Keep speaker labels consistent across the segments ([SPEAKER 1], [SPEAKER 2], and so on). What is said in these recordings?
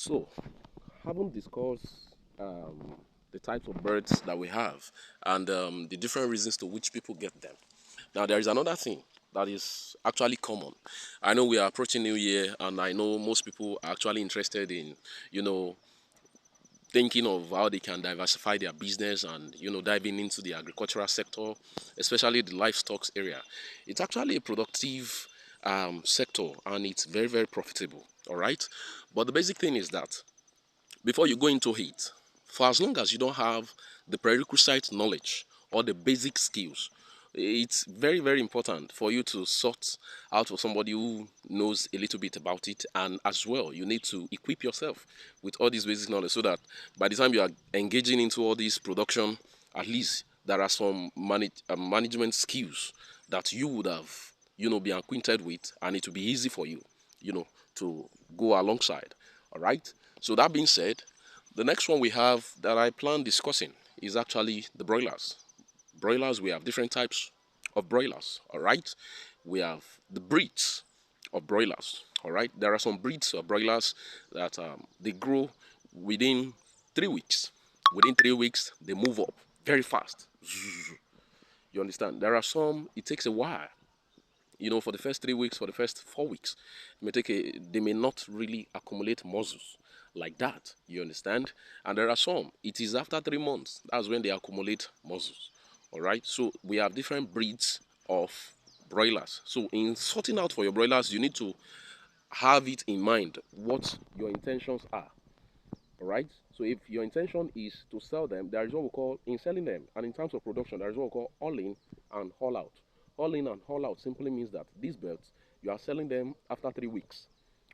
[SPEAKER 1] So, having discussed the types of birds that we have and the different reasons to which people get them. Now, there is another thing that is actually common. I know we are approaching New Year, and I know most people are actually interested in, you know, thinking of how they can diversify their business and diving into the agricultural sector, especially the livestock area. It's actually a productive sector, and it's very, very profitable. All right, but the basic thing is that before you go into it, for as long as you don't have the prerequisite knowledge or the basic skills, it's very, very important for you to sort out for somebody who knows a little bit about it. And as well, you need to equip yourself with all this basic knowledge so that by the time you are engaging into all this production, at least there are some management skills that you would have been acquainted with, and it will be easy for you you know to go alongside. All right. So that being said, the next one we have that I plan discussing is actually the broilers. Broilers, we have different types of broilers. All right. We have the breeds of broilers. All right. There are some breeds of broilers that they grow within 3 weeks. Within 3 weeks, they move up very fast. You understand? There are some, it takes a while. For the first 3 weeks, for the first 4 weeks, they may not really accumulate muscles like that. You understand? And there are some, it is after 3 months, that's when they accumulate muscles. All right. So we have different breeds of broilers. So in sorting out for your broilers, you need to have it in mind what your intentions are. All right. So if your intention is to sell them, there is what we call in selling them, and in terms of production, there is what we call all in and haul out. All in and haul out simply means that these birds you are selling them after 3 weeks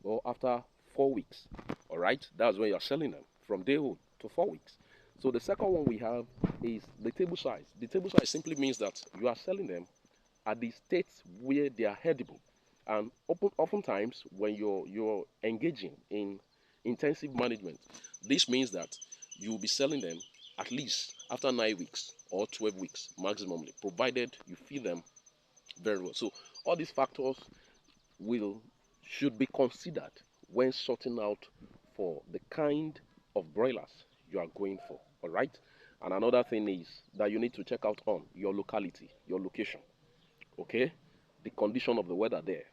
[SPEAKER 1] or after 4 weeks. All right, that's when you are selling them from day old to 4 weeks. So the second one we have is the table size. The table size simply means that you are selling them at the states where they are edible. And oftentimes, when you're engaging in intensive management, this means that you will be selling them at least after 9 weeks or 12 weeks maximally, provided you feed them very well. So all these factors will should be considered when sorting out for the kind of broilers you are going for. All right. And another thing is that you need to check out on your locality, your location. Okay, the condition of the weather there,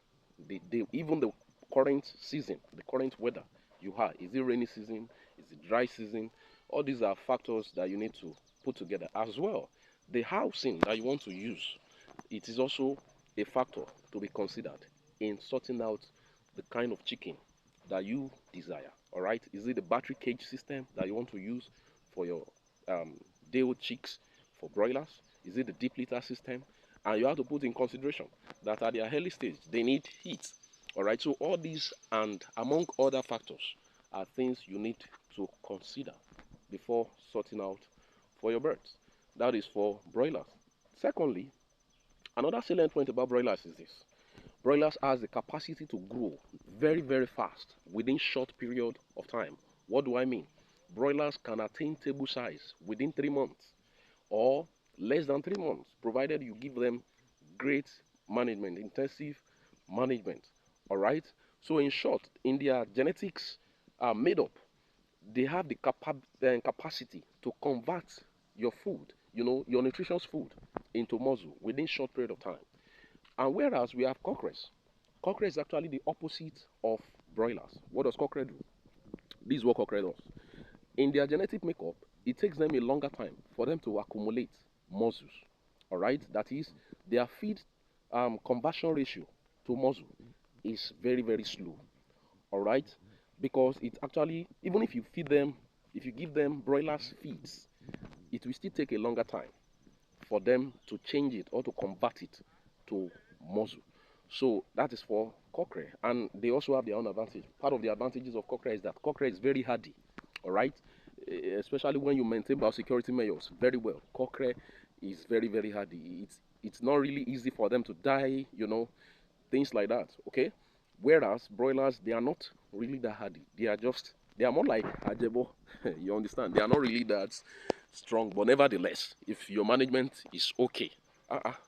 [SPEAKER 1] even the current season, the current weather you have. Is it rainy season? Is it dry season? All these are factors that you need to put together as well. The housing that you want to use, it is also a factor to be considered in sorting out the kind of chicken that you desire. All right, is it the battery cage system that you want to use for your um, day-old chicks for broilers? Is it the deep litter system? And you have to put in consideration that at their early stage they need heat. All right, so all these and among other factors are things you need to consider before sorting out for your birds. That is for broilers. Secondly, another salient point about broilers is this: broilers has the capacity to grow very, very fast within short period of time. What do I mean? Broilers can attain table size within 3 months or less than 3 months, provided you give them great management, intensive management. All right. So in short, in their genetics are made up. They have the capacity to convert your food, your nutritious food, into muscle within short period of time. And whereas we have cockerels, cockerel is actually the opposite of broilers. What does cockerel do? This is what cockerel does. In their genetic makeup, it takes them a longer time for them to accumulate muscles. All right, that is, their feed conversion ratio to muscle is very, very slow. All right, because it actually, even if you feed them, if you give them broilers feeds, it will still take a longer time for them to change it or to convert it to muscle. So that is for cockerel, and they also have their own advantage. Part of the advantages of cockerel is that cockerel is very hardy. All right, especially when you maintain biosecurity measures very well. Cockerel is very, very hardy. It's not really easy for them to die, things like that. Okay, whereas broilers, they are not really that hardy. They are more like ajebo. You understand? They are not really that strong, but nevertheless, if your management is okay,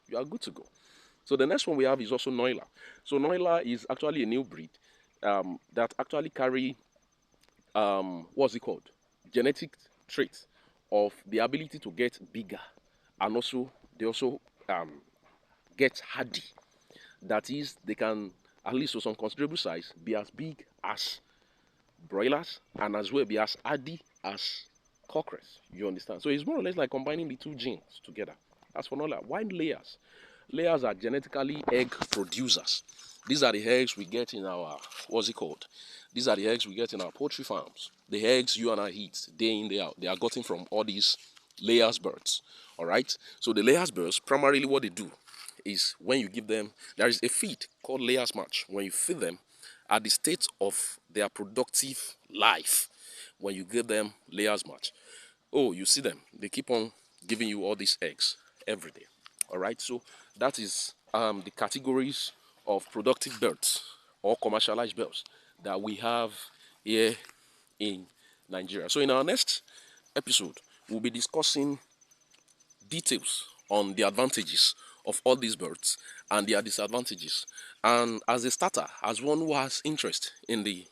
[SPEAKER 1] you are good to go. So the next one we have is also noiler. So noiler is actually a new breed that actually carry what's it called? Genetic trait of the ability to get bigger, and also they also um, get hardy. That is, they can, at least to some considerable size, be as big as broilers and as well be as hardy as cockerels. You understand? So it's more or less like combining the two genes together. As for noilers, why layers? Layers are genetically egg producers. These are the eggs we get in our, what's it called? These are the eggs we get in our poultry farms. The eggs you and I eat day in, day out, they are gotten from all these layers birds. All right? So the layers birds, primarily what they do is when you give them, there is a feed called layers match. When you feed them at the state of their productive life, when you give them layers match, oh, you see them, they keep on giving you all these eggs every day. All right, so that is the categories of productive birds or commercialized birds that we have here in Nigeria. So in our next episode, we'll be discussing details on the advantages of all these birds and their disadvantages. And as a starter, as one who has interest in the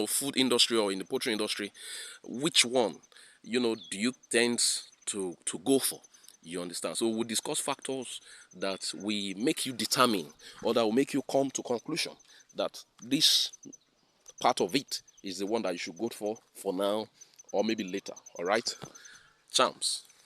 [SPEAKER 1] food industry or in the poultry industry, which one do you tend to go for? You understand? So we'll discuss factors that we make you determine, or that will make you come to conclusion that this part of it is the one that you should go for now, or maybe later. All right, champs.